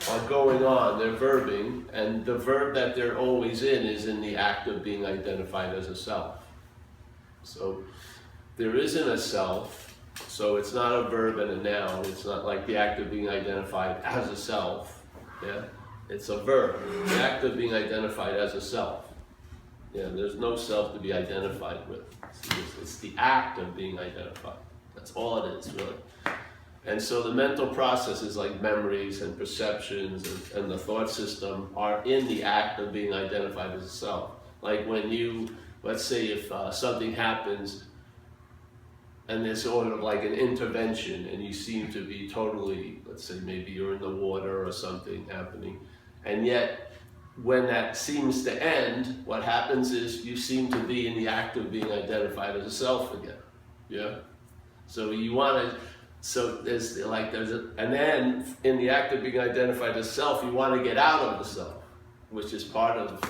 are going on, they're verbing, and the verb that they're always in is in the act of being identified as a self. So there isn't a self, so it's not a verb and a noun. It's not like the act of being identified as a self. Yeah, it's a verb, the act of being identified as a self. Yeah, there's no self to be identified with. It's the act of being identified. That's all it is, really. And so the mental processes like memories and perceptions and the thought system are in the act of being identified as a self. Like when you, let's say if something happens and there's sort of like an intervention and you seem to be totally, let's say maybe you're in the water or something happening, and yet when that seems to end, what happens is you seem to be in the act of being identified as a self again. Yeah? So you want to, so and then in the act of being identified as self, you want to get out of the self, which is part of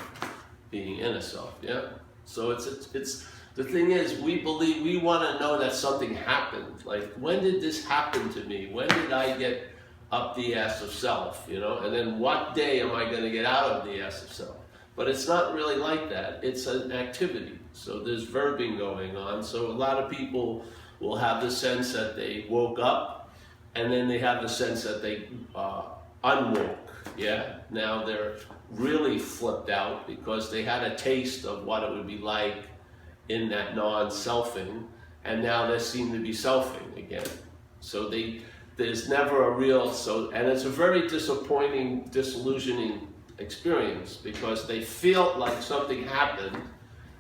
being in a self. Yeah? So it's the thing is, we believe, we want to know that something happened. Like, when did this happen to me? When did I get up the ass of self, you know? And then what day am I going to get out of the ass of self? But it's not really like that. It's an activity. So there's verbing going on. So a lot of people will have the sense that they woke up, and then they have the sense that they unwoke. Yeah? Now they're really flipped out because they had a taste of what it would be like in that non-selfing, and now they seem to be selfing again. So there's never a real, and it's a very disappointing, disillusioning experience because they feel like something happened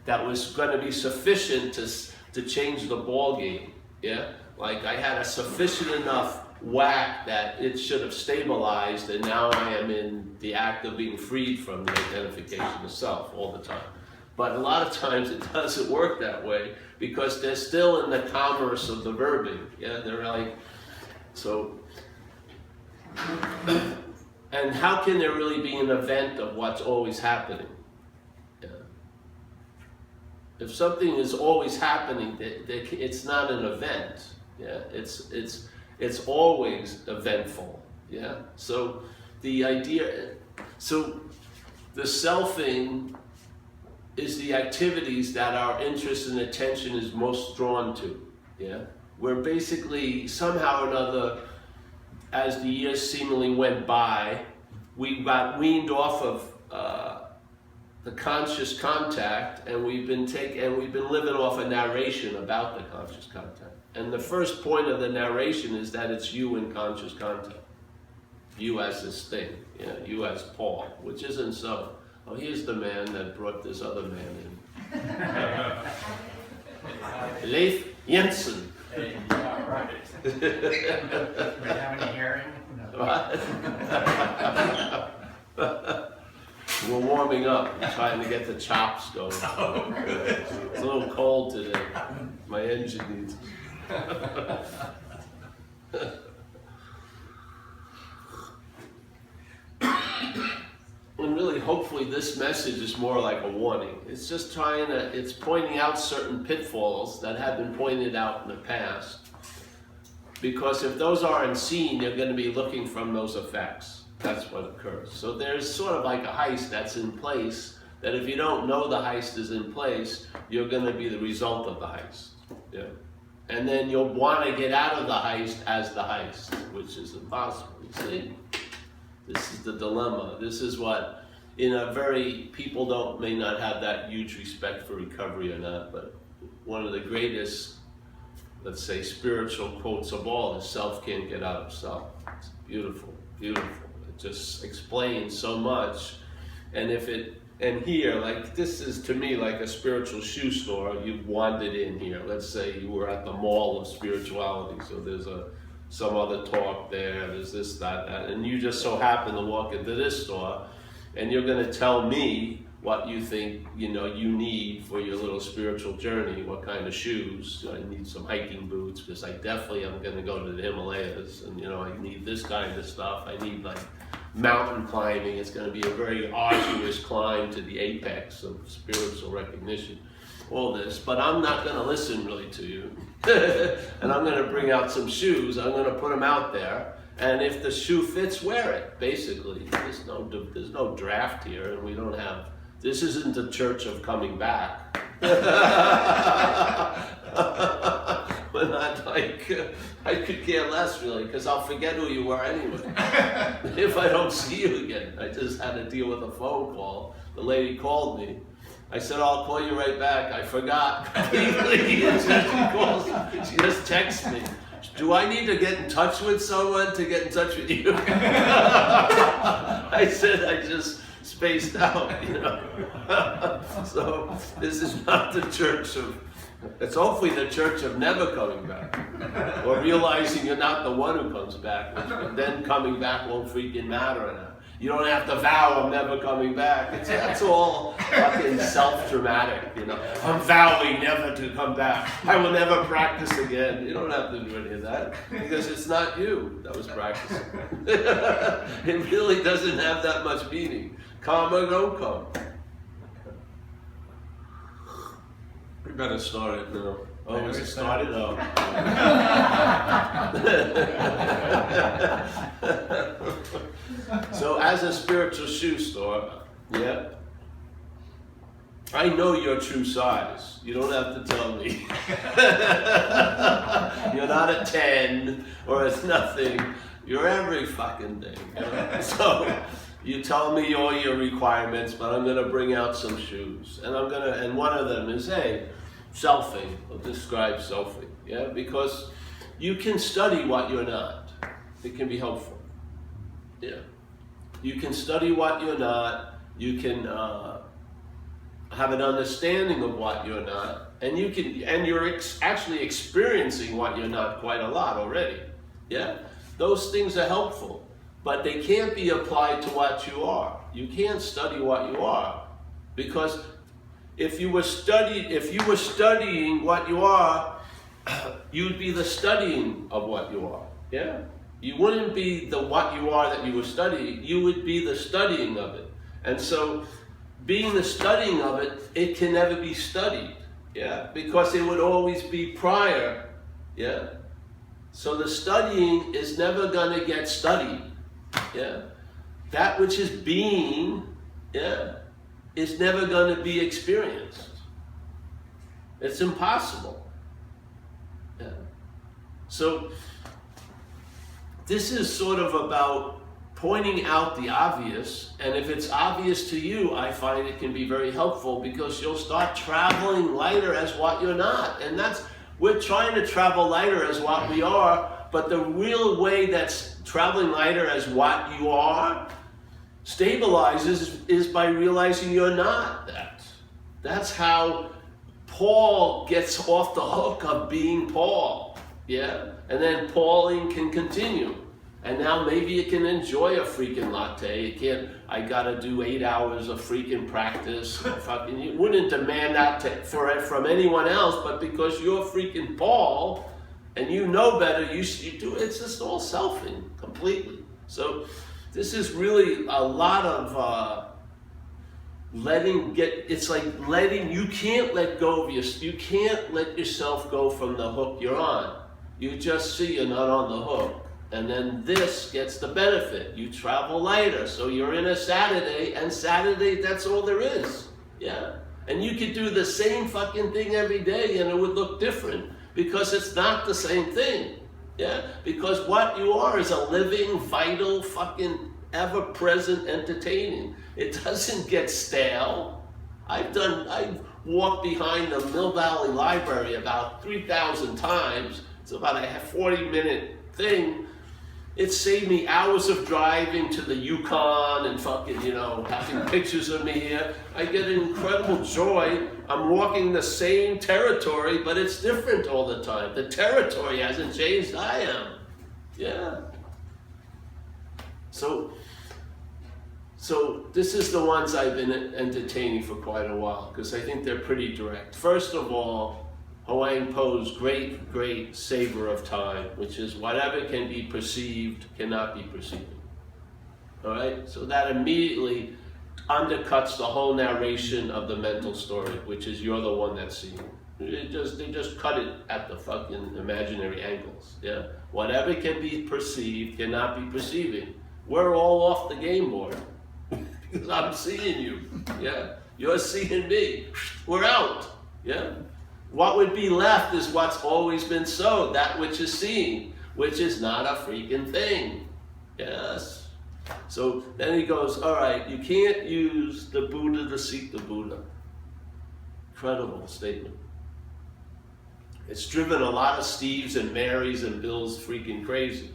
that was going to be sufficient to change the ball game. Yeah, like I had a sufficient enough whack that it should have stabilized, and now I am in the act of being freed from the identification of self all the time. But a lot of times it doesn't work that way because they're still in the commerce of the verbing. Yeah, they're like, so, and how can there really be an event of what's always happening? Yeah. If something is always happening, it's not an event. Yeah, it's always eventful. Yeah. So the idea, so the selfing is the activities that our interest and attention is most drawn to. Yeah. Where basically, somehow or another, as the years seemingly went by, we got weaned off of the conscious contact, and we've been living off a narration about the conscious contact. And the first point of the narration is that it's you in conscious contact, you as this thing, you as Paul, which isn't so. Oh, here's the man that brought this other man in. Leif Jensen. Hey, yeah, right. Do we have any hearing? No. We're warming up, trying to get the chops going. Oh, good. It's a little cold today. My engine needs. And really, hopefully, this message is more like a warning. It's just it's pointing out certain pitfalls that have been pointed out in the past. Because if those aren't seen, you're going to be looking from those effects. That's what occurs. So there's sort of like a heist that's in place, that if you don't know the heist is in place, you're going to be the result of the heist. Yeah. And then you'll want to get out of the heist as the heist, which is impossible. You see? This is the dilemma. This is what, people may not have that huge respect for recovery or not, but one of the greatest, let's say, spiritual quotes of all is self can't get out of self. It's beautiful, beautiful. It just explains so much. And here, like, this is to me like a spiritual shoe store. You've wandered in here. Let's say you were at the mall of spirituality, so there's some other talk there, there's this, that, and you just so happen to walk into this store, and you're going to tell me what you think, you need for your little spiritual journey, what kind of shoes. I need some hiking boots, because I definitely am going to go to the Himalayas, and I need this kind of stuff. I need like mountain climbing. It's going to be a very arduous climb to the apex of spiritual recognition. All this, but I'm not going to listen really to you. And I'm going to bring out some shoes, I'm going to put them out there, And if the shoe fits, wear it, basically. There's no draft here, and we don't have, this isn't the church of coming back. But not like, I could care less really, because I'll forget who you were anyway. If I don't see you again. I just had to deal with a phone call. The lady called me. I said, I'll call you right back. I forgot completely. And so she calls, she just texts me. Do I need to get in touch with someone to get in touch with you? I said, I just spaced out, you know. So this is not the church of, it's hopefully the church of never coming back. Or realizing you're not the one who comes back, which then coming back won't freaking matter enough. You don't have to vow I'm never coming back. That's all fucking self-dramatic, you know. I'm vowing never to come back. I will never practice again. You don't have to do any of that because it's not you that was practicing. It really doesn't have that much meaning. Come or don't come. We better start it now. Oh, was it started? Oh. So as a spiritual shoe store, yeah, I know your true size. You don't have to tell me. You're not a 10 or a nothing. You're every fucking thing. You know? So you tell me all your requirements, but I'm gonna bring out some shoes, and one of them is, hey, selfing. I'll describe selfing. Yeah, because you can study what you're not. It can be helpful. Yeah. You can study what you're not, you can have an understanding of what you're not, and you're actually experiencing what you're not quite a lot already. Yeah? Those things are helpful, but they can't be applied to what you are. You can't study what you are, because if you were studying what you are, you'd be the studying of what you are. Yeah? You wouldn't be the what you are that you were studying, you would be the studying of it. And so, being the studying of it, it can never be studied, yeah? Because it would always be prior, yeah? So the studying is never gonna get studied, yeah? That which is being, yeah, is never gonna be experienced. It's impossible, yeah? So, this is sort of about pointing out the obvious, and if it's obvious to you, I find it can be very helpful because you'll start traveling lighter as what you're not. And we're trying to travel lighter as what we are, but the real way that's traveling lighter as what you are stabilizes is by realizing you're not that. That's how Paul gets off the hook of being Paul. Yeah? And then Pauling can continue. And now maybe you can enjoy a freaking latte. You can't, I gotta do 8 hours of freaking practice. Fucking, you wouldn't demand that from anyone else, but because you're freaking Paul and you know better, you do. It's just all selfing completely. So this is really a lot of you can't let go of you can't let yourself go from the hook you're on. You just see you're not on the hook. And then this gets the benefit. You travel lighter. So you're in a Saturday, and Saturday, that's all there is. Yeah? And you could do the same fucking thing every day and it would look different because it's not the same thing. Yeah? Because what you are is a living, vital, fucking ever-present entertaining. It doesn't get stale. I've walked behind the Mill Valley Library about 3,000 times. It's about a 40-minute thing. It saved me hours of driving to the Yukon and fucking, having pictures of me here. I get an incredible joy. I'm walking the same territory, but it's different all the time. The territory hasn't changed, I am. Yeah. So this is the ones I've been entertaining for quite a while, because I think they're pretty direct. First of all, Hawaiian Po's great, great saver of time, which is whatever can be perceived cannot be perceived. All right? So that immediately undercuts the whole narration of the mental story, which is you're the one that's seeing. They just cut it at the fucking imaginary angles. Yeah, whatever can be perceived cannot be perceiving. We're all off the game board because I'm seeing you. Yeah, you're seeing me. We're out. Yeah, what would be left is what's always been so, that which is seen, which is not a freaking thing. Yes. So then he goes, all right, you can't use the Buddha to seek the Buddha. Incredible statement. It's driven a lot of Steves and Marys and Bills freaking crazy.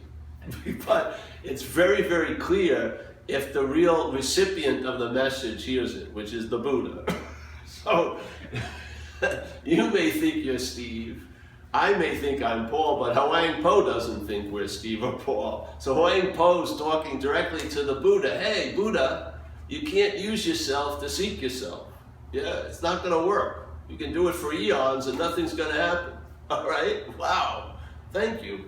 But it's very, very clear if the real recipient of the message hears it, which is the Buddha. So you may think you're Steve, I may think I'm Paul, but Huang Po doesn't think we're Steve or Paul. So Huang Po's talking directly to the Buddha. Hey, Buddha, you can't use yourself to seek yourself. Yeah, it's not going to work. You can do it for eons and nothing's going to happen. All right? Wow. Thank you.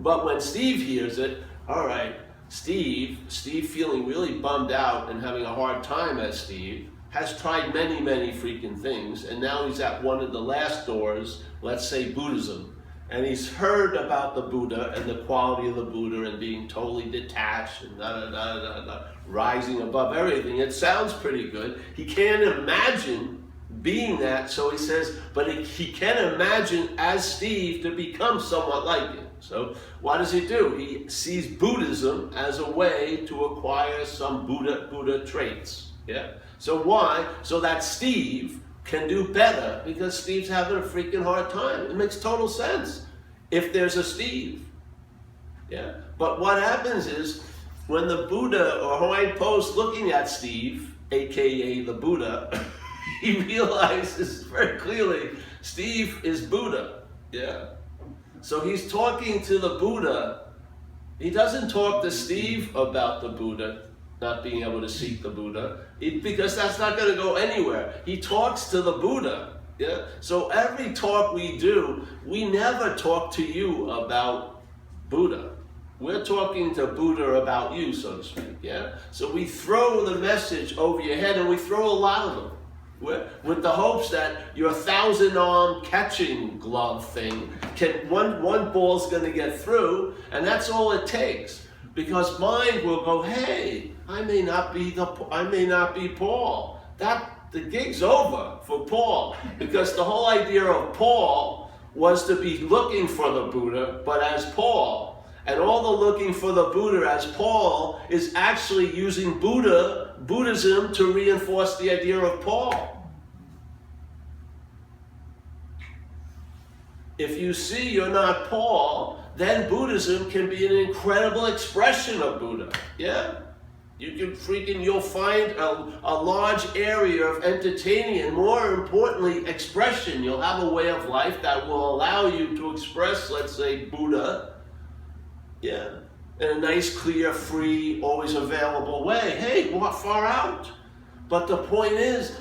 But when Steve hears it, all right, Steve feeling really bummed out and having a hard time as Steve, has tried many, many freaking things, and now he's at one of the last doors, let's say Buddhism, and he's heard about the Buddha and the quality of the Buddha and being totally detached and rising above everything. It sounds pretty good. He can't imagine being that, so he says, but he can imagine as Steve to become somewhat like it. So what does he do? He sees Buddhism as a way to acquire some Buddha traits. Yeah. So why? So that Steve can do better, because Steve's having a freaking hard time. It makes total sense if there's a Steve. Yeah. But what happens is when the Buddha or Huang Po's looking at Steve, aka the Buddha, he realizes very clearly Steve is Buddha. Yeah. So he's talking to the Buddha. He doesn't talk to Steve about the Buddha not being able to seek the Buddha, because that's not going to go anywhere. He talks to the Buddha. Yeah. So every talk we do, we never talk to you about Buddha. We're talking to Buddha about you, so to speak. Yeah. So we throw the message over your head, and we throw a lot of them, with the hopes that your 1,000-arm catching glove thing one ball's going to get through, and that's all it takes. Because mind will go, hey, I may not be Paul. The gig's over for Paul, because the whole idea of Paul was to be looking for the Buddha, but as Paul. And all the looking for the Buddha as Paul is actually using Buddhism to reinforce the idea of Paul. If you see you're not Paul, then Buddhism can be an incredible expression of Buddha. Yeah? You'll find a large area of entertaining, and more importantly, expression. You'll have a way of life that will allow you to express, let's say, Buddha, yeah, in a nice, clear, free, always available way. Hey, far out. But the point is,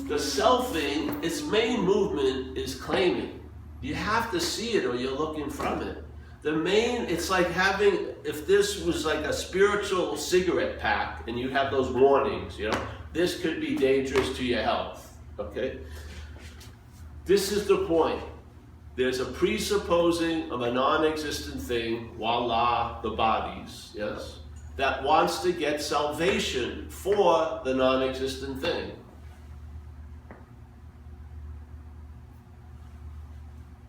the selfing, its main movement is claiming. You have to see it or you're looking from it. It's like having, if this was like a spiritual cigarette pack and you have those warnings, this could be dangerous to your health, okay? This is the point. There's a presupposing of a non-existent thing, voila, the bodies, yes, that wants to get salvation for the non-existent thing.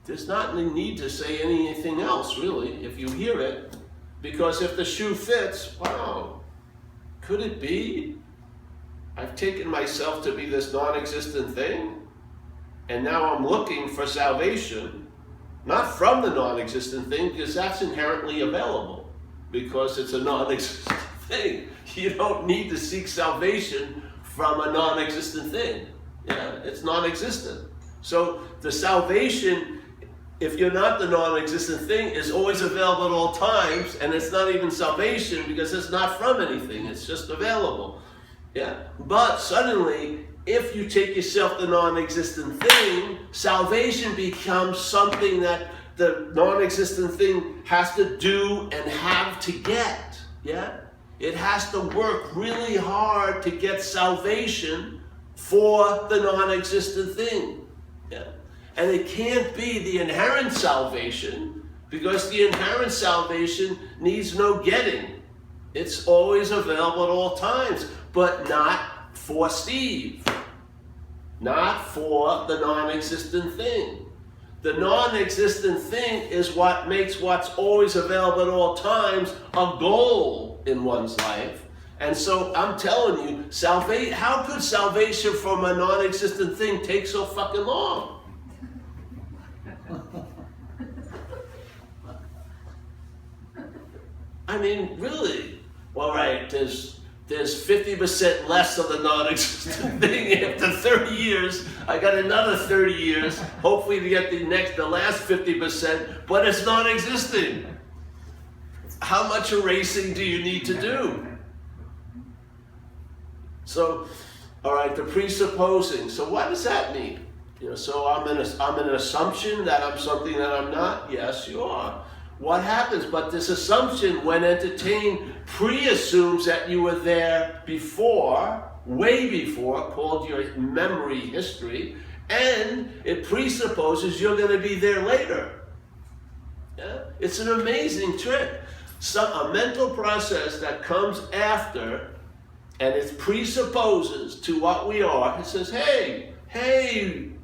There's not the need to say anything else, really, if you hear it, because if the shoe fits, wow, could it be? I've taken myself to be this non-existent thing, and now I'm looking for salvation, not from the non-existent thing, because that's inherently available, because it's a non-existent thing. You don't need to seek salvation from a non-existent thing. Yeah, it's non-existent. So the salvation, if you're not the non-existent thing, is always available at all times, and it's not even salvation because it's not from anything, it's just available. Yeah. But suddenly, if you take yourself the non-existent thing, salvation becomes something that the non-existent thing has to do and have to get. Yeah? It has to work really hard to get salvation for the non-existent thing. Yeah? And it can't be the inherent salvation, because the inherent salvation needs no getting. It's always available at all times, but not for Steve. Not for the non-existent thing. The non-existent thing is what makes what's always available at all times a goal in one's life. And so I'm telling you, how could salvation from a non-existent thing take so fucking long? I mean, really? All right, there's 50% less of the non-existent thing after 30 years. I got another 30 years, hopefully to get the last 50%, but it's non-existent. How much erasing do you need to do? So, all right, the presupposing. So what does that mean? So I'm an assumption that I'm something that I'm not? Yes, you are. What happens? But this assumption, when entertained, pre-assumes that you were there before, way before, called your memory history, and it presupposes you're going to be there later. Yeah? It's an amazing trick. A mental process that comes after, and it presupposes to what we are. It says, hey,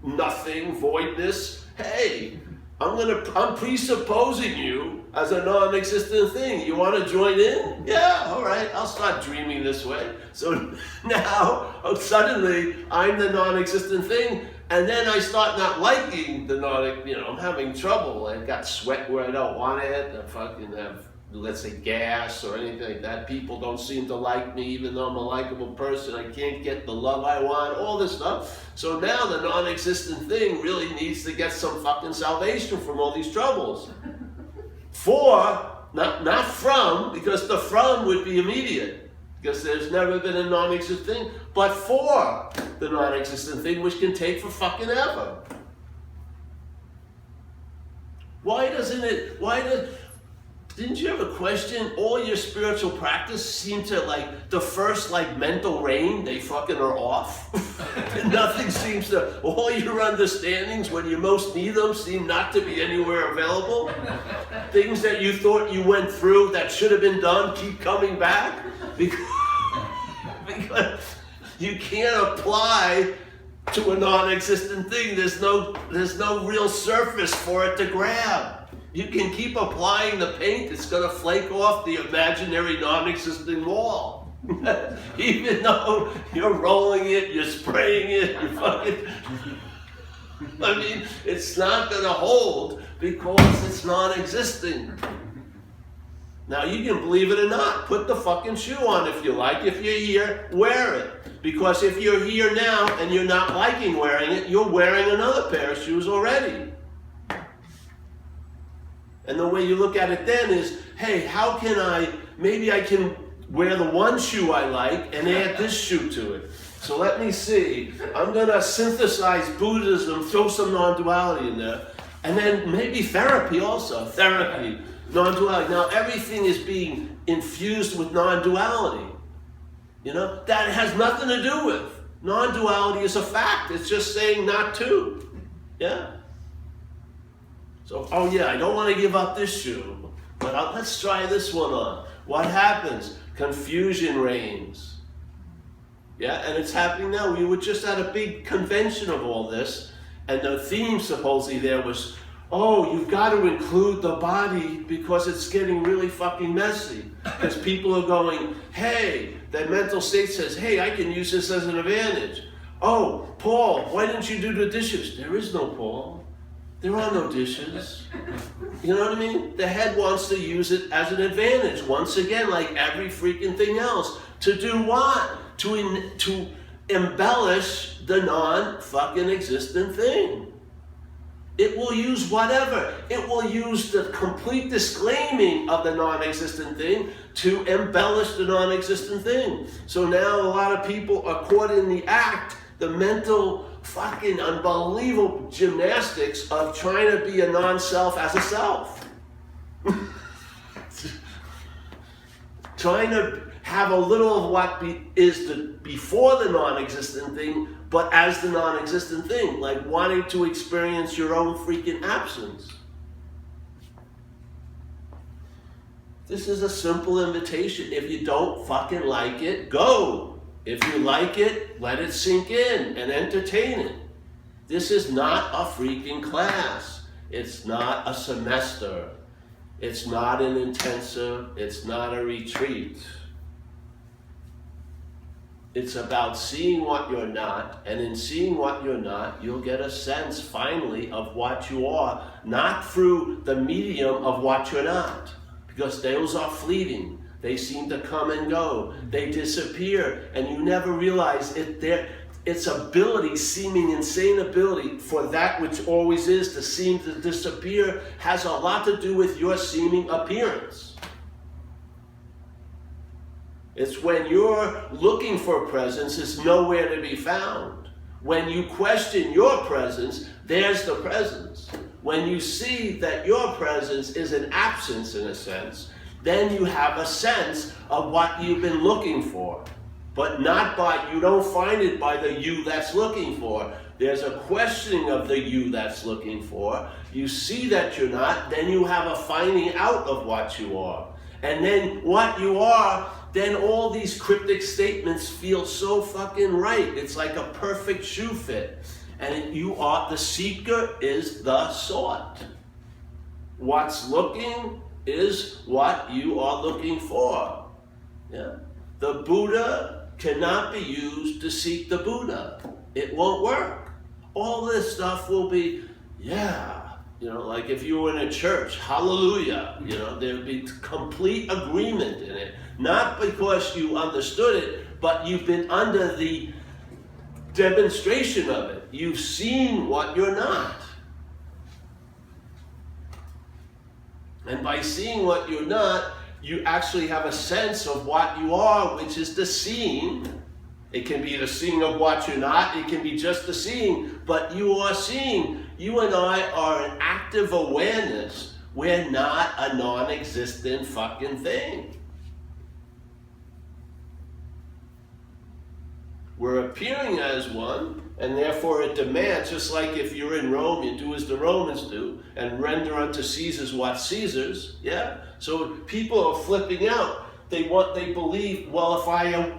nothing, voidness, hey, I'm presupposing you as a non-existent thing. You want to join in? Yeah, all right, I'll start dreaming this way. So now, suddenly, I'm the non-existent thing, and then I start not liking the I'm having trouble. I've got sweat where I don't want it. I fucking have, let's say, gas or anything like that. People don't seem to like me, even though I'm a likable person. I can't get the love I want, all this stuff. So now the non-existent thing really needs to get some fucking salvation from all these troubles. Not from, because the from would be immediate, because there's never been a non-existent thing, but for the non-existent thing, which can take for fucking ever. Didn't you ever question all your spiritual practice seem to the first mental rain, they fucking are off? Nothing seems to, all your understandings when you most need them seem not to be anywhere available. Things that you thought you went through that should have been done keep coming back because you can't apply to a non-existent thing. There's no real surface for it to grab. You can keep applying the paint, it's going to flake off the imaginary non-existent wall. Even though you're rolling it, you're spraying it, you're fucking... I mean, it's not going to hold because it's non-existent. Now, you can believe it or not. Put the fucking shoe on if you like. If you're here, wear it. Because if you're here now and you're not liking wearing it, you're wearing another pair of shoes already. And the way you look at it then is, hey, how can maybe I can wear the one shoe I like and add this shoe to it. So let me see. I'm going to synthesize Buddhism, throw some non-duality in there. And then maybe therapy also. Therapy, non-duality. Now everything is being infused with non-duality. That has nothing to do with. Non-duality is a fact. It's just saying not to. Yeah? So, oh yeah, I don't want to give up this shoe, but let's try this one on. What happens? Confusion reigns. Yeah, and it's happening now. We were just at a big convention of all this, and the theme supposedly there was, oh, you've got to include the body because it's getting really fucking messy. Because people are going, hey, that mental state says, hey, I can use this as an advantage. Oh, Paul, why didn't you do the dishes? There is no Paul. There are no dishes. You know what I mean? The head wants to use it as an advantage, once again, like every freaking thing else. To do what? To embellish the non-fucking existent thing. It will use whatever. It will use the complete disclaiming of the non-existent thing to embellish the non-existent thing. So now a lot of people are caught in the act, the mental fucking unbelievable gymnastics of trying to be a non-self as a self. have a little of what is before the non-existent thing, but as the non-existent thing, like wanting to experience your own freaking absence. This is a simple invitation. If you don't fucking like it, go. If you like it, let it sink in and entertain it. This is not a freaking class. It's not a semester. It's not an intensive. It's not a retreat. It's about seeing what you're not, and in seeing what you're not, you'll get a sense, finally, of what you are, not through the medium of what you're not, because those are fleeting. They seem to come and go. They disappear, and you never realize its ability, seeming insane ability, for that which always is to seem to disappear, has a lot to do with your seeming appearance. It's when you're looking for presence, it's nowhere to be found. When you question your presence, there's the presence. When you see that your presence is an absence in a sense, then you have a sense of what you've been looking for. But not by, you don't find it by the you that's looking for. There's a questioning of the you that's looking for. You see that you're not, then you have a finding out of what you are. And then what you are, then all these cryptic statements feel so fucking right. It's like a perfect shoe fit. And you are, the seeker is the sought. What's looking is what you are looking for. Yeah? The Buddha cannot be used to seek the Buddha. It won't work. All this stuff will be, yeah. You know, like if you were in a church, hallelujah, you know, there would be complete agreement in it. Not because you understood it, but you've been under the demonstration of it. You've seen what you're not. And by seeing what you're not, you actually have a sense of what you are, which is the seeing. It can be the seeing of what you're not, it can be just the seeing, but you are seeing. You and I are an active awareness. We're not a non-existent fucking thing. We're appearing as one, and therefore it demands, just like if you're in Rome, you do as the Romans do, and render unto Caesar's what Caesar's, yeah? So people are flipping out. They believe, well,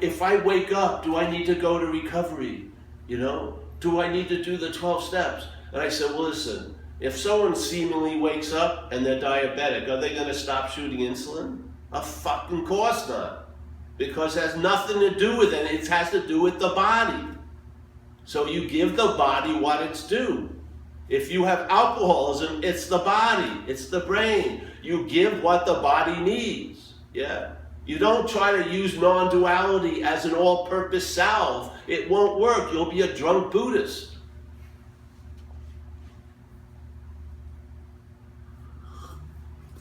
if I wake up, do I need to go to recovery? You know? Do I need to do the 12 steps? And I said, well, listen, if someone seemingly wakes up and they're diabetic, are they going to stop shooting insulin? Of fucking course not. Because it has nothing to do with it. It has to do with the body. So you give the body what it's due. If you have alcoholism, it's the body. It's the brain. You give what the body needs. Yeah? You don't try to use non-duality as an all-purpose salve. It won't work. You'll be a drunk Buddhist.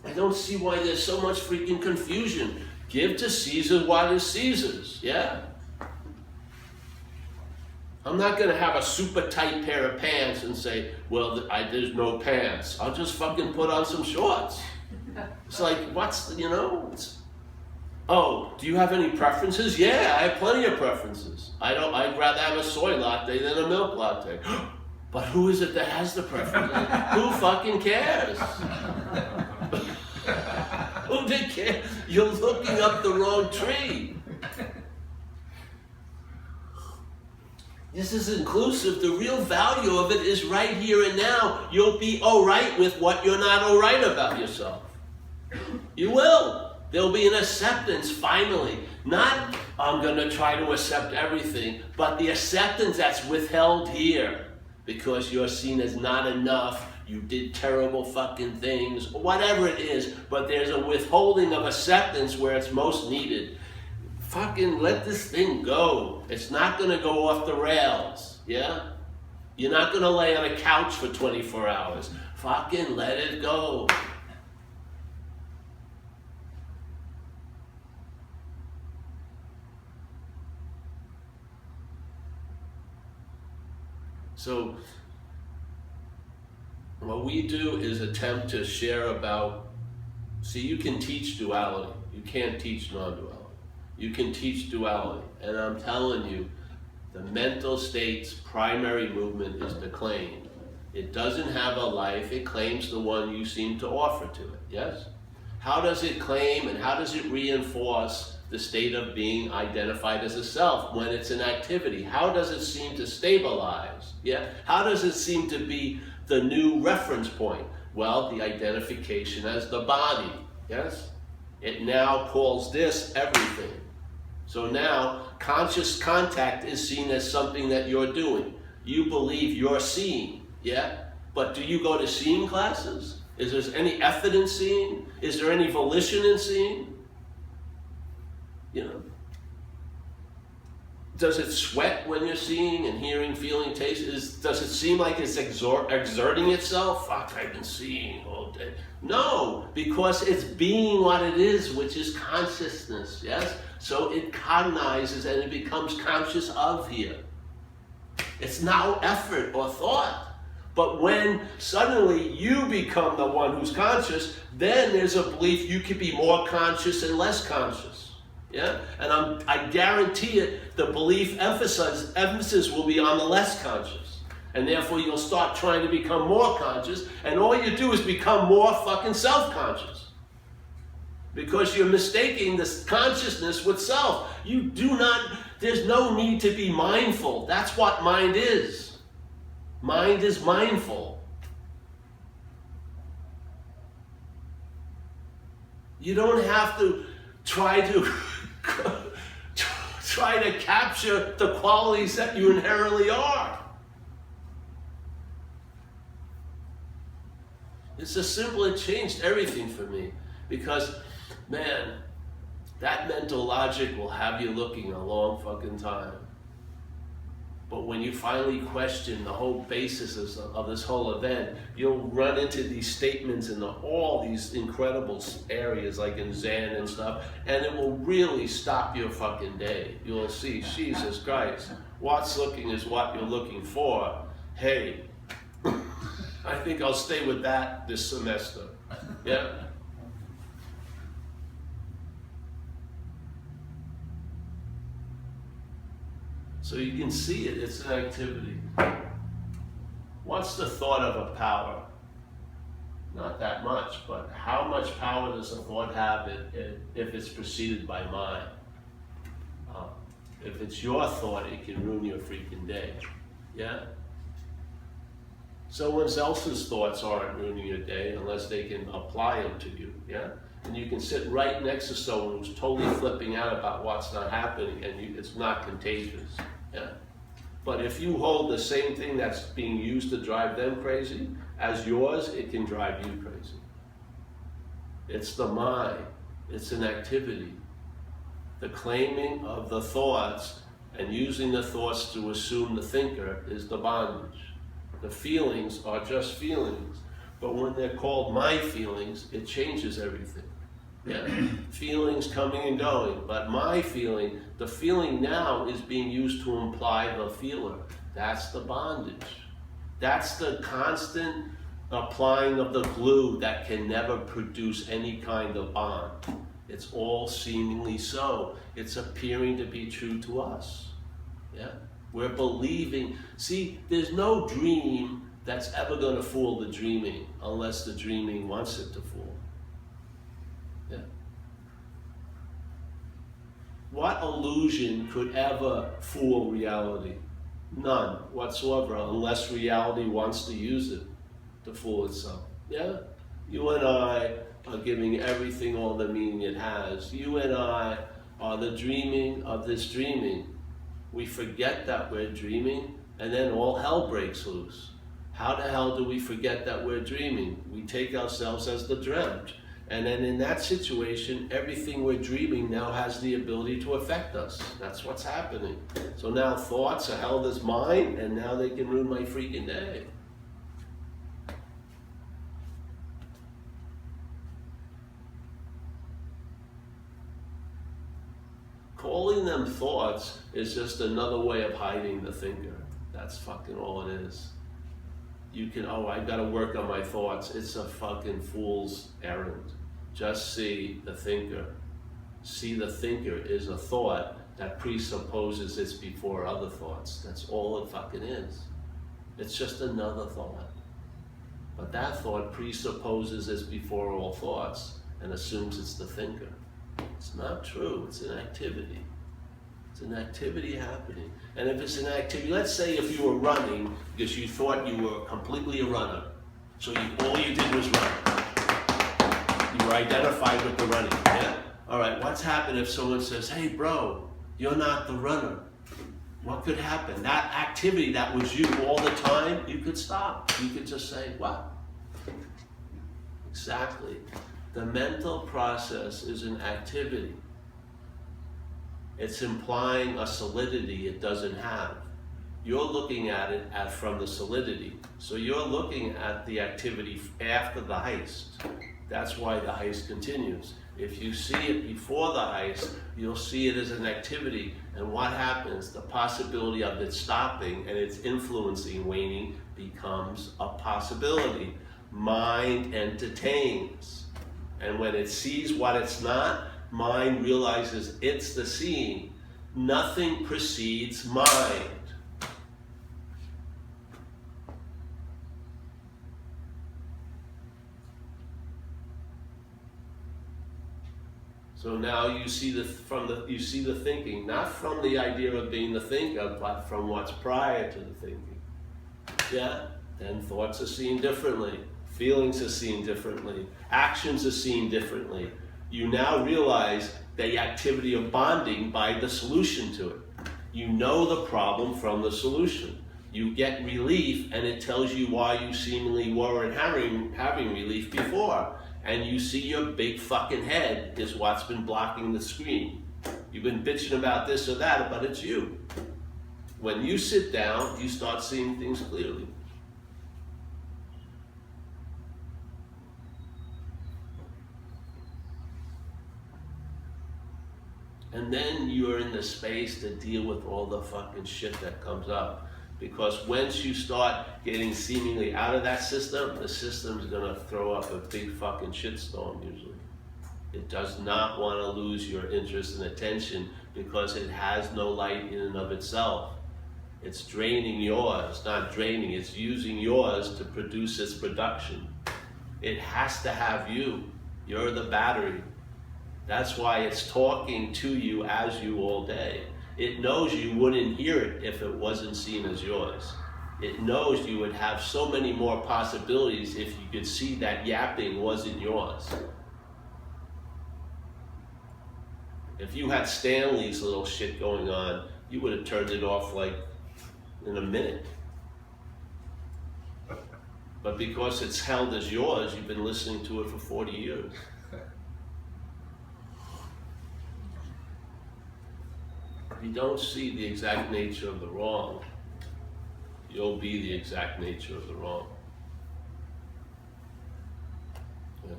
I don't see why there's so much freaking confusion. Give to Caesar what is Caesar's, yeah? I'm not going to have a super tight pair of pants and say, well, there's no pants. I'll just fucking put on some shorts. It's like, oh, do you have any preferences? Yeah, I have plenty of preferences. I'd rather have a soy latte than a milk latte. But who is it that has the preference? Who fucking cares? Who did care? You're looking up the wrong tree. This is inclusive. The real value of it is right here and now. You'll be all right with what you're not all right about yourself. You will. There'll be an acceptance finally. Not, I'm going to try to accept everything, but the acceptance that's withheld here because you're seen as not enough. You did terrible fucking things, whatever it is, but there's a withholding of acceptance where it's most needed. Fucking let this thing go. It's not gonna go off the rails, yeah? You're not gonna lay on a couch for 24 hours. Fucking let it go. So, what we do is attempt to share about, see, you can teach duality. You can't teach non-duality. You can teach duality. And I'm telling you, the mental state's primary movement is the claim. It doesn't have a life, it claims the one you seem to offer to it, yes? How does it claim and how does it reinforce the state of being identified as a self when it's an activity? How does it seem to stabilize? Yeah? How does it seem to be the new reference point? Well, the identification as the body, yes? It now calls this everything. So now, conscious contact is seen as something that you're doing. You believe you're seeing, yeah? But do you go to seeing classes? Is there any effort in seeing? Is there any volition in seeing? You know? Does it sweat when you're seeing and hearing, feeling, tasting? Does it seem like it's exerting itself? Fuck, I've been seeing all day. No, because it's being what it is, which is consciousness, yes? So it cognizes and it becomes conscious of here. It's now effort or thought. But when suddenly you become the one who's conscious, then there's a belief you could be more conscious and less conscious. Yeah? And I guarantee it, the belief emphasis will be on the less conscious. And therefore you'll start trying to become more conscious, and all you do is become more fucking self-conscious. Because you're mistaking this consciousness with self. There's no need to be mindful. That's what mind is. Mind is mindful. You don't have to try to capture the qualities that you inherently are. It's so simple, it changed everything for me. Because, man, that mental logic will have you looking a long fucking time. But when you finally question the whole basis of this whole event, you'll run into these statements in all these incredible areas, like in Zen and stuff, and it will really stop your fucking day. You'll see, Jesus Christ, what's looking is what you're looking for. Hey, I think I'll stay with that this semester. Yeah? So you can see it, it's an activity. What's the thought of a power? Not that much, but how much power does a thought have if it's preceded by mind? If it's your thought, it can ruin your freaking day. Yeah? Someone else's thoughts aren't ruining your day unless they can apply them to you. Yeah? And you can sit right next to someone who's totally flipping out about what's not happening, and it's not contagious. Yeah. But if you hold the same thing that's being used to drive them crazy as yours, it can drive you crazy. It's the mind. It's an activity. The claiming of the thoughts and using the thoughts to assume the thinker is the bondage. The feelings are just feelings. But when they're called my feelings, it changes everything. Yeah. Feelings coming and going, but my feeling, the feeling now is being used to imply the feeler. That's the bondage. That's the constant applying of the glue that can never produce any kind of bond. It's all seemingly so. It's appearing to be true to us. Yeah? We're believing. See, there's no dream that's ever going to fool the dreaming unless the dreaming wants it to fool. Yeah. What illusion could ever fool reality? None whatsoever, unless reality wants to use it to fool itself. Yeah? You and I are giving everything all the meaning it has. You and I are the dreaming of this dreaming. We forget that we're dreaming, and then all hell breaks loose. How the hell do we forget that we're dreaming? We take ourselves as the dreamt. And then in that situation, everything we're dreaming now has the ability to affect us. That's what's happening. So now thoughts are held as mine, and now they can ruin my freaking day. Calling them thoughts is just another way of hiding the thinker. That's fucking all it is. You can, I gotta work on my thoughts. It's a fucking fool's errand. Just see the thinker. See the thinker is a thought that presupposes it's before other thoughts. That's all it fucking is. It's just another thought. But that thought presupposes it's before all thoughts and assumes it's the thinker. It's not true, it's an activity. It's an activity happening. And if it's an activity, let's say if you were running because you thought you were completely a runner. So all you did was run. You were identified with the running, yeah? All right, what's happened if someone says, hey bro, you're not the runner? What could happen? That activity that was you all the time, you could stop. You could just say, what? Exactly. The mental process is an activity. It's implying a solidity it doesn't have. You're looking at it from the solidity. So you're looking at the activity after the heist. That's why the heist continues. If you see it before the heist, you'll see it as an activity. And what happens? The possibility of it stopping and its influencing waning becomes a possibility. Mind entertains. And when it sees what it's not, mind realizes it's the seeing. Nothing precedes mind. So now you see the thinking, not from the idea of being the thinker, but from what's prior to the thinking. Yeah? Then thoughts are seen differently. Feelings are seen differently. Actions are seen differently. You now realize the activity of bonding by the solution to it. You know the problem from the solution. You get relief, and it tells you why you seemingly weren't having relief before. And you see your big fucking head is what's been blocking the screen. You've been bitching about this or that, but it's you. When you sit down, you start seeing things clearly. And then you're in the space to deal with all the fucking shit that comes up. Because once you start getting seemingly out of that system, the system's gonna throw up a big fucking shitstorm usually. It does not want to lose your interest and attention because it has no light in and of itself. It's draining yours, not draining, it's using yours to produce its production. It has to have you. You're the battery. That's why it's talking to you as you all day. It knows you wouldn't hear it if it wasn't seen as yours. It knows you would have so many more possibilities if you could see that yapping wasn't yours. If you had Stanley's little shit going on, you would have turned it off like in a minute. But because it's held as yours, you've been listening to it for 40 years. If you don't see the exact nature of the wrong, you'll be the exact nature of the wrong. Yeah.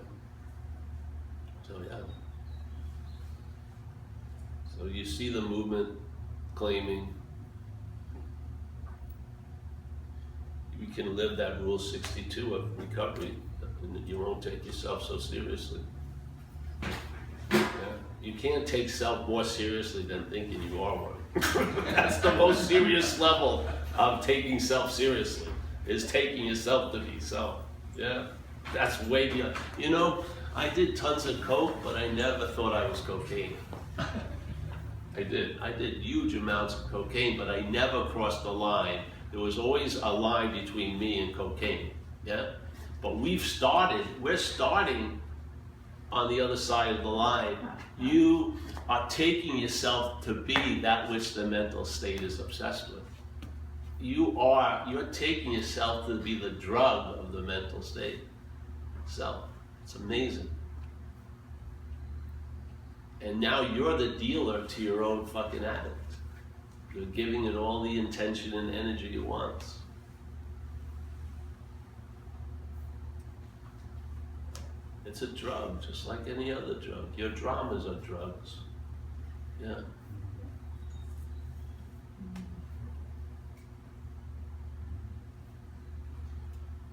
So yeah. So you see the movement claiming you can live that rule 62 of recovery, and you won't take yourself so seriously. You can't take self more seriously than thinking you are one. That's the most serious level of taking self seriously, is taking yourself to be self. Yeah, that's way beyond. You know, I did tons of coke, but I never thought I was cocaine. I did huge amounts of cocaine, but I never crossed the line. There was always a line between me and cocaine. Yeah, but we're starting on the other side of the line. You are taking yourself to be that which the mental state is obsessed with. You're taking yourself to be the drug of the mental state itself. It's amazing. And now you're the dealer to your own fucking addict. You're giving it all the intention and energy it wants. It's a drug, just like any other drug. Your dramas are drugs. Yeah.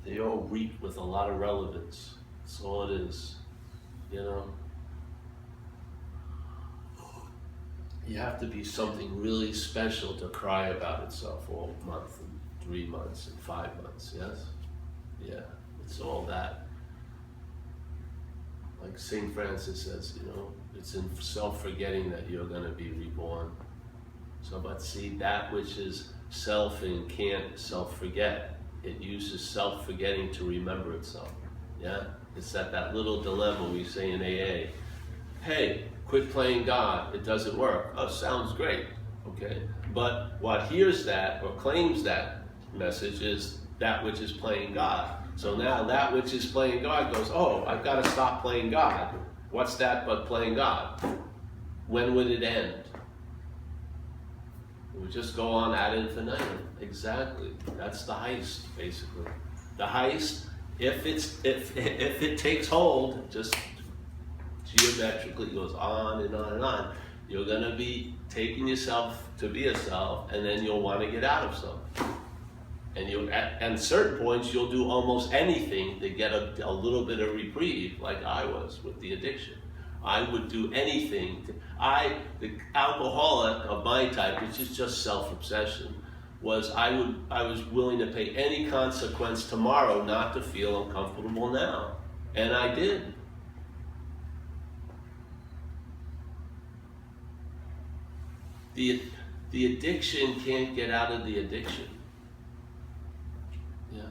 They all reek with a lot of relevance. That's all it is. You know? You have to be something really special to cry about itself all month and 3 months and 5 months, yes? Yeah, it's all that. Like St. Francis says, you know, it's in self-forgetting that you're going to be reborn. So, but see, that which is selfing can't self-forget. It uses self-forgetting to remember itself. Yeah? It's that little dilemma we say in AA. Hey, quit playing God. It doesn't work. Oh, sounds great. Okay? But what hears that or claims that message is that which is playing God. So now that which is playing God goes, oh, I've got to stop playing God. What's that but playing God? When would it end? It would just go on ad infinitum. Exactly. That's the heist, basically. The heist, if it takes hold, just geometrically goes on and on and on. You're going to be taking yourself to be a self, and then you'll want to get out of self. And you, at certain points, you'll do almost anything to get a little bit of reprieve, like I was with the addiction. I would do anything. The alcoholic of my type, which is just self-obsession, was I was willing to pay any consequence tomorrow not to feel uncomfortable now. And I did. The addiction can't get out of the addiction. Yeah.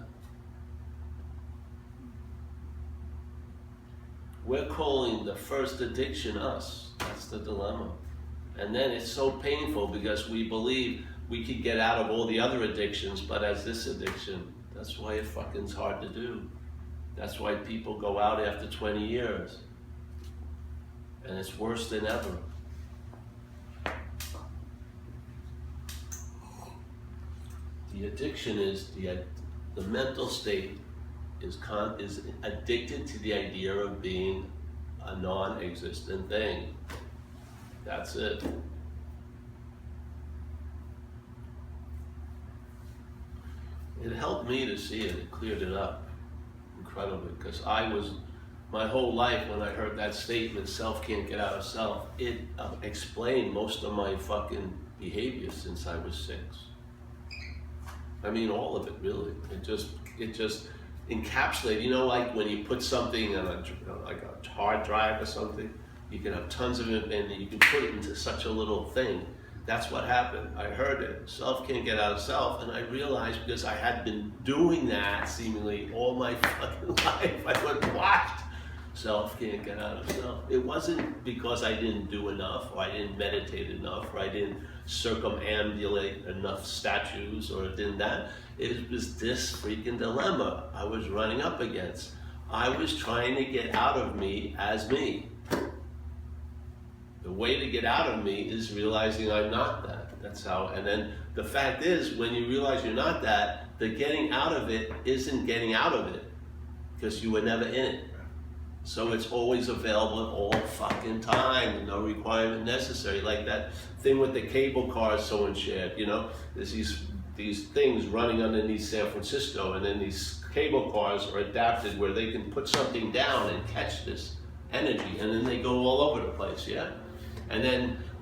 We're calling the first addiction us. That's the dilemma. And then it's so painful because we believe we could get out of all the other addictions, but as this addiction, that's why it fucking's hard to do. That's why people go out after 20 years. And it's worse than ever. The addiction is the mental state is addicted to the idea of being a non-existent thing. That's it. It helped me to see it. It cleared it up incredibly, because my whole life when I heard that statement, self can't get out of self, it explained most of my fucking behavior since I was 6. I mean, all of it, really. It just encapsulated. You know, like when you put something on like a hard drive or something, you can have tons of it, and you can put it into such a little thing. That's what happened. I heard it. Self can't get out of self, and I realized because I had been doing that seemingly all my fucking life. I went watched. Self can't get out of self. It wasn't because I didn't do enough, or I didn't meditate enough, or I didn't circumambulate enough statues, or didn't that. It was this freaking dilemma I was running up against. I was trying to get out of me as me. The way to get out of me is realizing I'm not that. That's how, and then the fact is, when you realize you're not that, the getting out of it isn't getting out of it, because you were never in it. So it's always available at all fucking time, and no requirement necessary. Like that thing with the cable cars someone shared, you know? There's these things running underneath San Francisco, and then these cable cars are adapted where they can put something down and catch this energy, and then they go all over the place, yeah?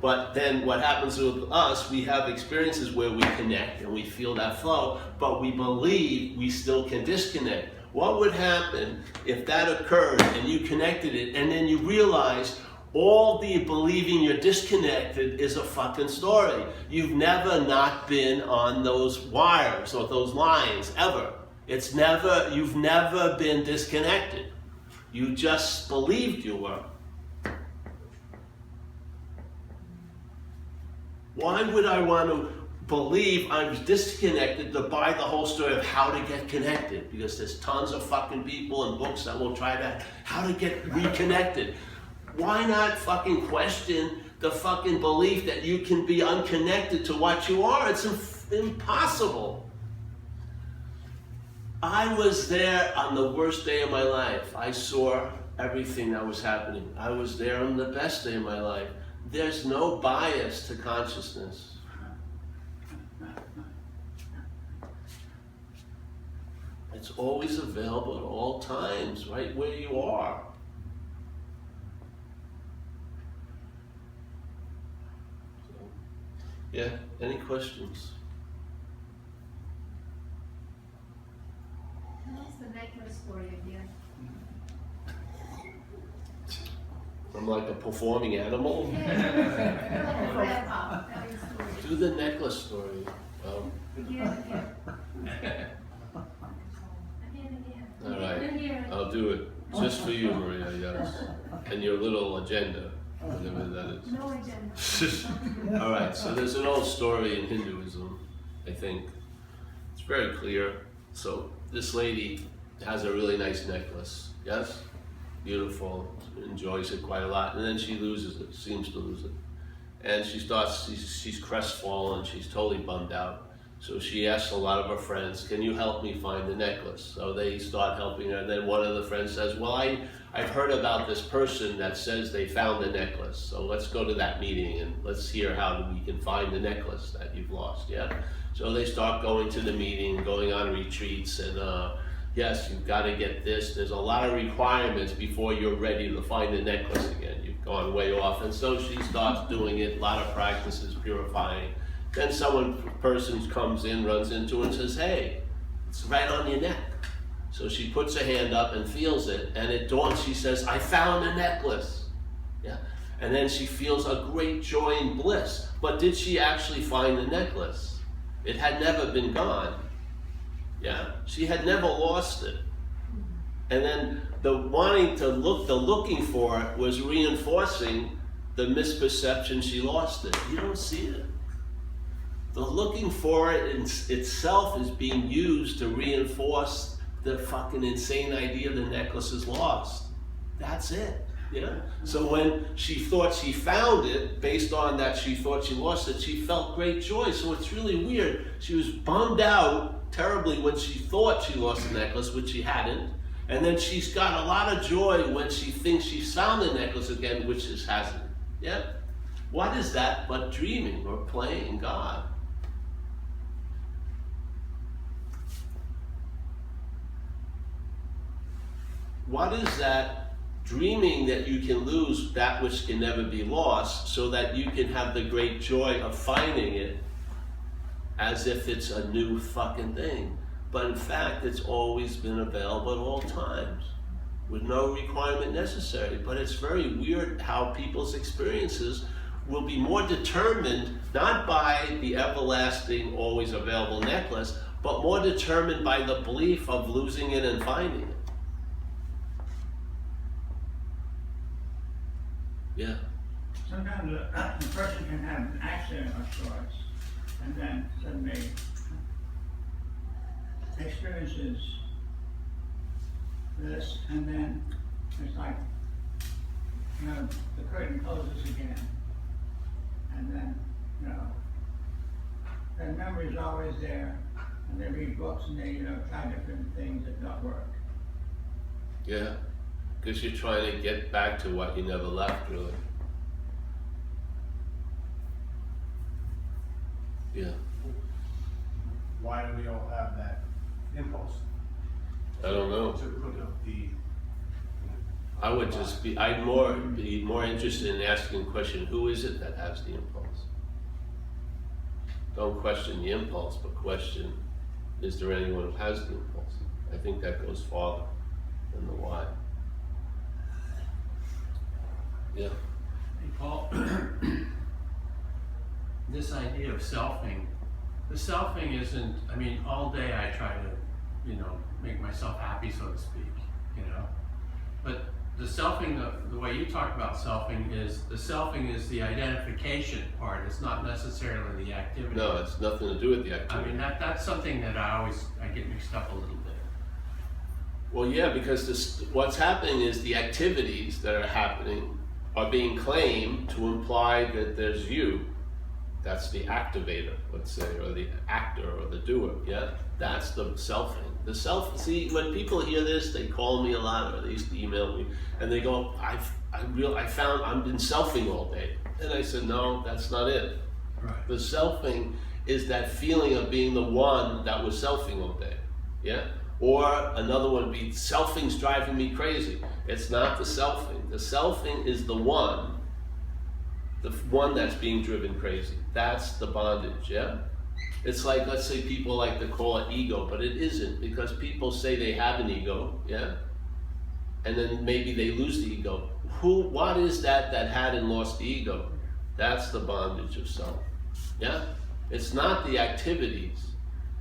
But then what happens with us, we have experiences where we connect and we feel that flow, but we believe we still can disconnect. What would happen if that occurred and you connected it, and then you realize all the believing you're disconnected is a fucking story? You've never not been on those wires or those lines, ever. You've never been disconnected. You just believed you were. Why would I want to believe I was disconnected to buy the whole story of how to get connected? Because there's tons of fucking people and books that will try that, how to get reconnected. Why not fucking question the fucking belief that you can be unconnected to what you are? It's impossible. I was there on the worst day of my life. I saw everything that was happening. I was there on the best day of my life. There's no bias to consciousness. It's always available at all times, right where you are. Yeah, any questions? Tell us the necklace story again. I'm like a performing animal? Grandpa, tell your story. Do the necklace story. Again. All right, I'll do it. Just for you, Maria, yes. And your little agenda, whatever that is. No agenda. All right, so there's an old story in Hinduism, I think. It's very clear. So this lady has a really nice necklace, yes? Beautiful, enjoys it quite a lot, and then she loses it, seems to lose it. And she's crestfallen, she's totally bummed out. So she asks a lot of her friends, can you help me find the necklace? So they start helping her, and then one of the friends says, well, I've heard about this person that says they found the necklace, so let's go to that meeting and let's hear how we can find the necklace that you've lost, yeah? So they start going to the meeting, going on retreats, and yes, you've got to get this. There's a lot of requirements before you're ready to find the necklace again. You've gone way off, and so she starts doing it, a lot of practices, purifying. Then person comes in, runs into her and says, hey, it's right on your neck. So she puts her hand up and feels it, and it dawns, she says, I found a necklace. Yeah. And then she feels a great joy and bliss. But did she actually find the necklace? It had never been gone. Yeah. She had never lost it. And then the looking for it was reinforcing the misperception she lost it. You don't see it. The looking for it in itself is being used to reinforce the fucking insane idea the necklace is lost. That's it. Yeah. So when she thought she found it, based on that she thought she lost it, she felt great joy. So it's really weird. She was bummed out terribly when she thought she lost the necklace, which she hadn't. And then she's got a lot of joy when she thinks she's found the necklace again, which she hasn't. Yeah. What is that but dreaming or playing God? What is that dreaming that you can lose that which can never be lost so that you can have the great joy of finding it as if it's a new fucking thing? But in fact, it's always been available at all times with no requirement necessary. But it's very weird how people's experiences will be more determined not by the everlasting, always available necklace, but more determined by the belief of losing it and finding it. Yeah. Sometimes a person can have an accident of sorts, and then suddenly experiences this, and then it's like, the curtain closes again, and then, that memory is always there, and they read books and they, try different things that don't work. Yeah. Because you're trying to get back to what you never left, really. Yeah. Why do we all have that impulse? I don't know. To put up the... I would just be, I'd be more interested in asking the question, who is it that has the impulse? Don't question the impulse, but question, is there anyone who has the impulse? I think that goes farther than the why. Yeah. Hey, Paul, this idea of selfing, the selfing isn't, all day I try to, make myself happy, so to speak, But the selfing, the way you talk about selfing is the identification part. It's not necessarily the activity. No, it's nothing to do with the activity. That's something that I get mixed up a little bit. Well, yeah, because what's happening is the activities that are happening are being claimed to imply that there's you. That's the activator, let's say, or the actor, or the doer, yeah? That's the selfing. See, when people hear this, they call me a lot, or they used to email me, and they go, I've been selfing all day. And I said, no, that's not it. Right. The selfing is that feeling of being the one that was selfing all day, yeah? Or another one would be, selfing's driving me crazy. It's not the selfing. The selfing is the one the one that's being driven crazy. That's the bondage, yeah? It's like, let's say people like to call it ego, but it isn't, because people say they have an ego, yeah? And then maybe they lose the ego. What is that had and lost the ego? That's the bondage of self, yeah? It's not the activities,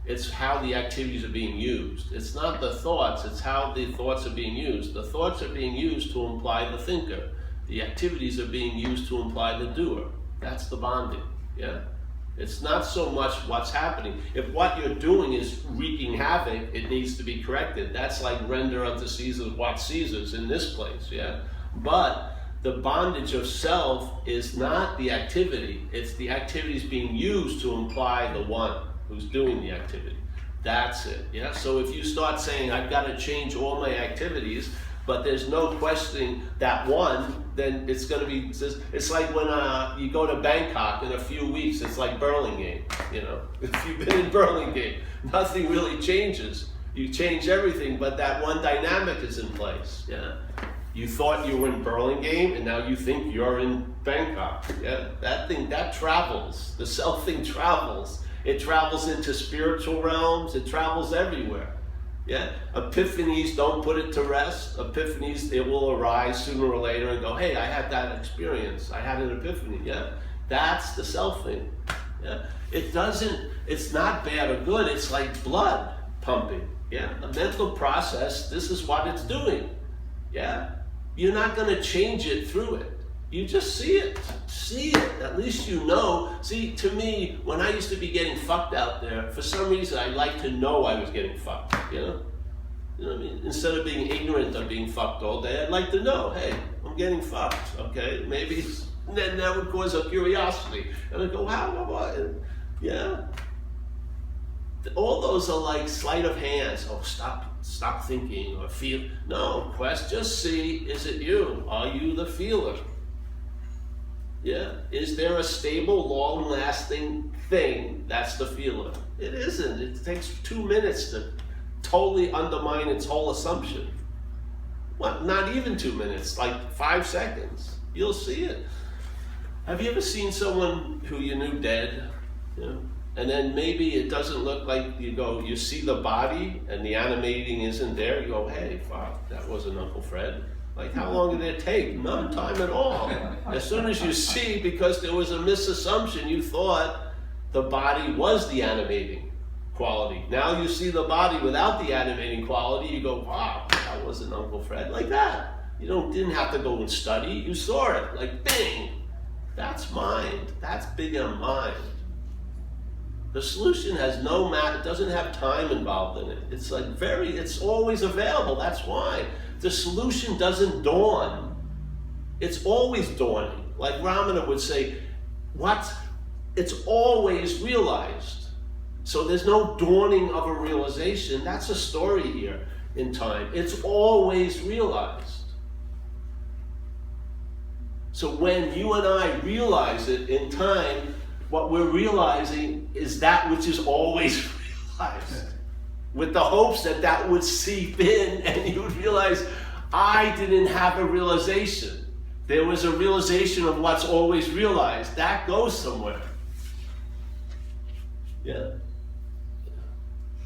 it's how the activities are being used. It's not the thoughts, it's how the thoughts are being used. The thoughts are being used to imply the thinker. The activities are being used to imply the doer. That's the bonding, yeah? It's not so much what's happening. If what you're doing is wreaking havoc, it needs to be corrected. That's like render unto Caesar what's Caesar's in this place, yeah? But the bondage of self is not the activity. It's the activities being used to imply the one who's doing the activity. That's it, yeah? So if you start saying, I've got to change all my activities, but there's no questioning that one, then it's going to be, it's like when you go to Bangkok in a few weeks, it's like Burlingame, you know? If you've been in Burlingame, nothing really changes. You change everything, but that one dynamic is in place, yeah? You thought you were in Burlingame, and now you think you're in Bangkok, yeah? That thing, that travels. The self thing travels. It travels into spiritual realms, it travels everywhere. Yeah, epiphanies don't put it to rest. Epiphanies, it will arise sooner or later and go, hey, I had that experience. I had an epiphany, yeah? That's the self thing, yeah? It's not bad or good, it's like blood pumping, yeah? A mental process, this is what it's doing, yeah? You're not gonna change it through it. You just see it, at least you know. See, to me, when I used to be getting fucked out there, for some reason I like to know I was getting fucked, you know? You know what I mean? Instead of being ignorant of being fucked all day, I'd like to know, hey, I'm getting fucked, okay? Maybe then that would cause a curiosity. And I'd go, how, what? Yeah? All those are like sleight of hands. Oh, stop thinking or feel. No, just see, is it you? Are you the feeler? Yeah, is there a stable, long-lasting thing that's the feeler? It isn't. It takes 2 minutes to totally undermine its whole assumption. What? Not even 2 minutes, like 5 seconds. You'll see it. Have you ever seen someone who you knew dead? You know? And then maybe it doesn't look like you see the body and the animating isn't there. You go, hey, fuck, that wasn't Uncle Fred. Like, how long did it take? No time at all. As soon as you see, because there was a misassumption, you thought the body was the animating quality. Now you see the body without the animating quality, you go, wow, that wasn't Uncle Fred. Like that. You didn't have to go and study. You saw it. Like, bing. That's mind. That's bigger mind. The solution has no matter. It doesn't have time involved in it. It's like it's always available. That's why. The solution doesn't dawn. It's always dawning. Like Ramana would say, it's always realized. So there's no dawning of a realization. That's a story here in time. It's always realized. So when you and I realize it in time, what we're realizing is that which is always realized. With the hopes that would seep in and you would realize, I didn't have a realization. There was a realization of what's always realized. That goes somewhere. Yeah.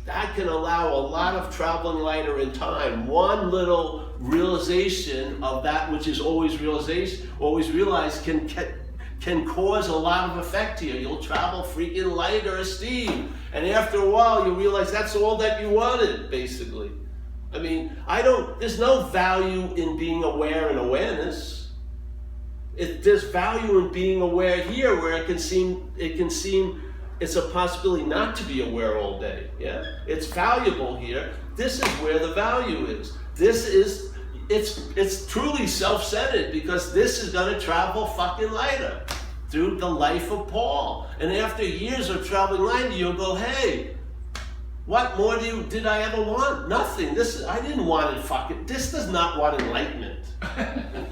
That can allow a lot of traveling lighter in time. One little realization of that which is always realized can cause a lot of effect here. You'll travel freaking lighter as steam. And after a while, you realize that's all that you wanted, basically. I mean, there's no value in being aware and awareness. There's value in being aware here, where it can seem it's a possibility not to be aware all day, yeah? It's valuable here. This is where the value is. It's truly self-centered, because this is gonna travel fucking lighter through the life of Paul. And after years of traveling lighter, you'll go, hey, what more did I ever want? Nothing. I didn't want it this does not want enlightenment.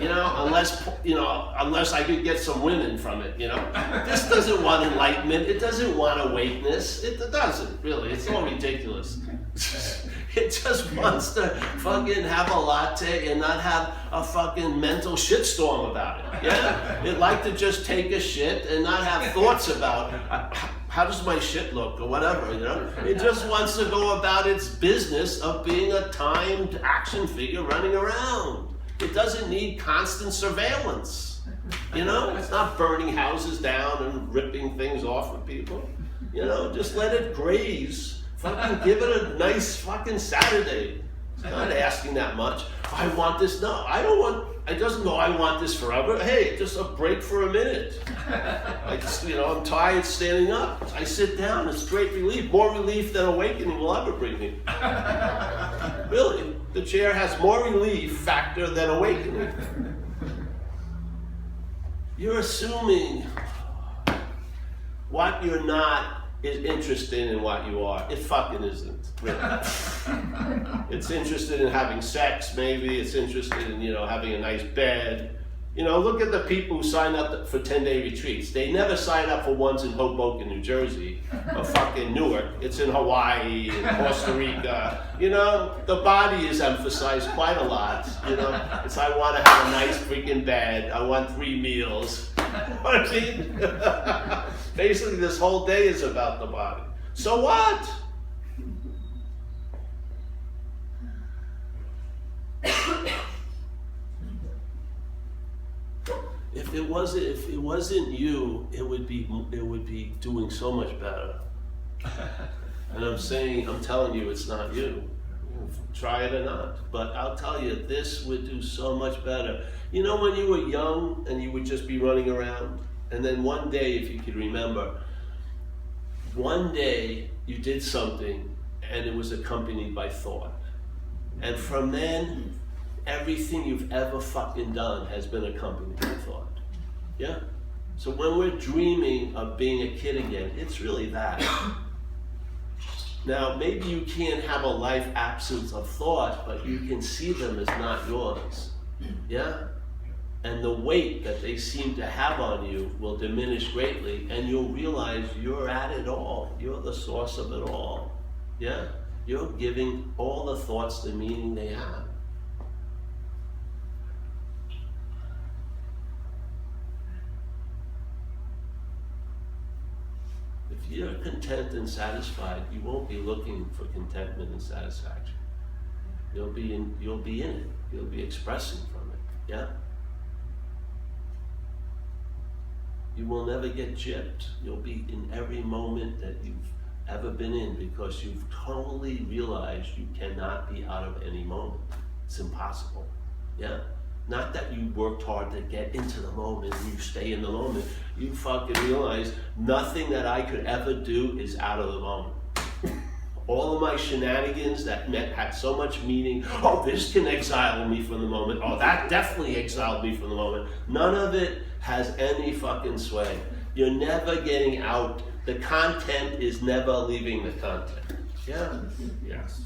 Unless I could get some women from it, This doesn't want enlightenment. It doesn't want awakeness. It doesn't, really. It's all ridiculous. It just wants to fucking have a latte and not have a fucking mental shitstorm about it. Yeah? It like to just take a shit and not have thoughts about how does my shit look or whatever, you know? It just wants to go about its business of being a timed action figure running around. It doesn't need constant surveillance. You know? It's not burning houses down and ripping things off of people. You know, just let it graze. Fucking give it a nice fucking Saturday. It's not asking that much. I want this. No, I don't want. It doesn't go. I want this forever. Hey, just a break for a minute. I just, you know, I'm tired standing up. I sit down. It's great relief. More relief than awakening will ever bring me. Really, the chair has more relief factor than awakening. You're assuming what you're not is interested in what you are. It fucking isn't. Really. It's interested in having sex, maybe. It's interested in, you know, having a nice bed. You know, look at the people who sign up for 10-day retreats. They never sign up for ones in Hoboken, New Jersey, or fucking Newark. It's in Hawaii and Costa Rica. You know, the body is emphasized quite a lot. You know, it's I want to have a nice freaking bed. I want 3 meals. What I mean? Basically, this whole day is about the body. So what? If it wasn't you, it would be doing so much better. And I'm telling you, it's not you. Try it or not. But I'll tell you, this would do so much better. You know when you were young and you would just be running around? And then one day, if you could remember, one day you did something and it was accompanied by thought. And from then, everything you've ever fucking done has been accompanied by thought. Yeah? So when we're dreaming of being a kid again, it's really that. Now, maybe you can't have a life absence of thought, but you can see them as not yours. Yeah? And the weight that they seem to have on you will diminish greatly, and you'll realize you're at it all. You're the source of it all. Yeah? You're giving all the thoughts the meaning they have. If you're content and satisfied, you won't be looking for contentment and satisfaction. You'll be in it. You'll be expressing from it. Yeah? You will never get gypped. You'll be in every moment that you've ever been in because you've totally realized you cannot be out of any moment. It's impossible. Yeah? Not that you worked hard to get into the moment and you stay in the moment. You fucking realize nothing that I could ever do is out of the moment. All of my shenanigans that had so much meaning, oh, this can exile me from the moment, oh, that definitely exiled me from the moment. None of it has any fucking sway. You're never getting out. The content is never leaving the content. Yeah? Yes.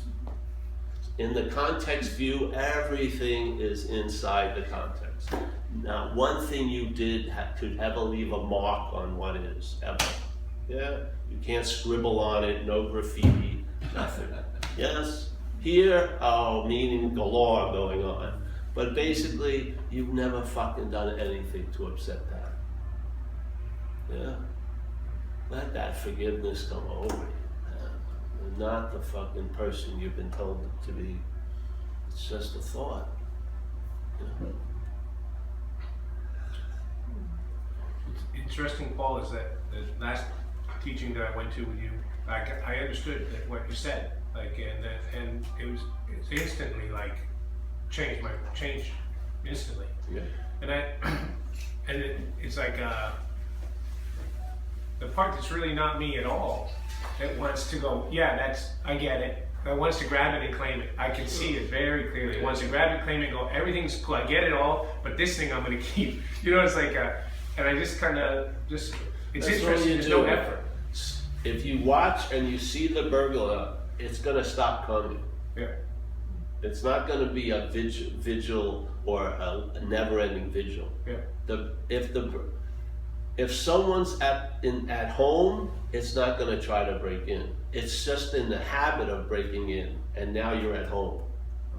In the context view, everything is inside the context. Now, one thing you did could ever leave a mark on what is, ever. Yeah? You can't scribble on it, no graffiti, nothing. Yes? Here, meaning galore going on. But basically, you've never fucking done anything to upset that. Yeah? Let that forgiveness come over you. You're not the fucking person you've been told to be. It's just a thought. Yeah. It's interesting, Paul, is that the last teaching that I went to with you, I understood what you said, and it's instantly changed instantly. Yeah. It's like the part that's really not me at all, that wants to go, yeah, I get it. That wants to grab it and claim it. I can see it very clearly. It wants to grab it, claim it, and go, everything's cool. I get it all, but this thing I'm going to keep. You know, it's like, and I just kind of it's That's interesting. There's no effort. If you watch and you see the burglar, it's going to stop coming. Yeah. It's not going to be a vigil or a never-ending vigil. Yeah. if someone's at home, it's not going to try to break in. It's just in the habit of breaking in, and now you're at home.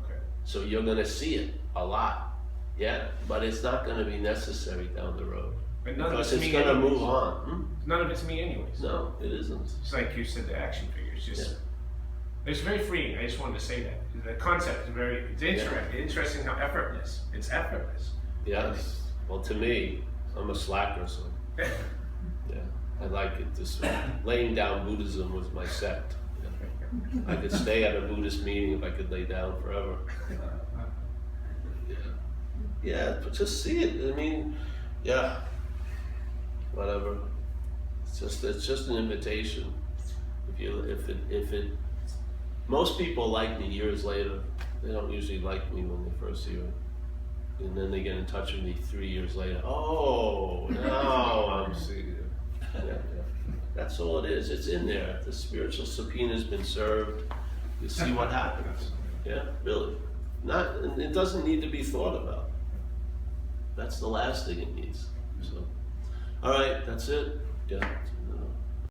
Okay. So you're going to see it a lot, yeah, but it's not going to be necessary down the road. But none of Because it's it's me going to anyways. move on. None of it's me anyways. No, it isn't. It's like you said, the action figures. Just Yeah. it's very freeing. I just wanted to say that the concept is very. It's interesting. Interesting how effortless. It's effortless. Yes. Well, to me, I'm a slacker, so yeah, I like it this way. Laying down Buddhism was my sect. Yeah. I could stay at a Buddhist meeting if I could lay down forever. Yeah. Yeah, but just see it. I mean, yeah. Whatever. It's just an invitation. If it most people like me years later. They don't usually like me when they first hear it. And then they get in touch with me 3 years later. Oh, now I'm seeing it. Yeah. That's all it is. It's in there. The spiritual subpoena's been served. You see what happens. Yeah, really. It doesn't need to be thought about. That's the last thing it needs. So, all right, that's it. Yeah.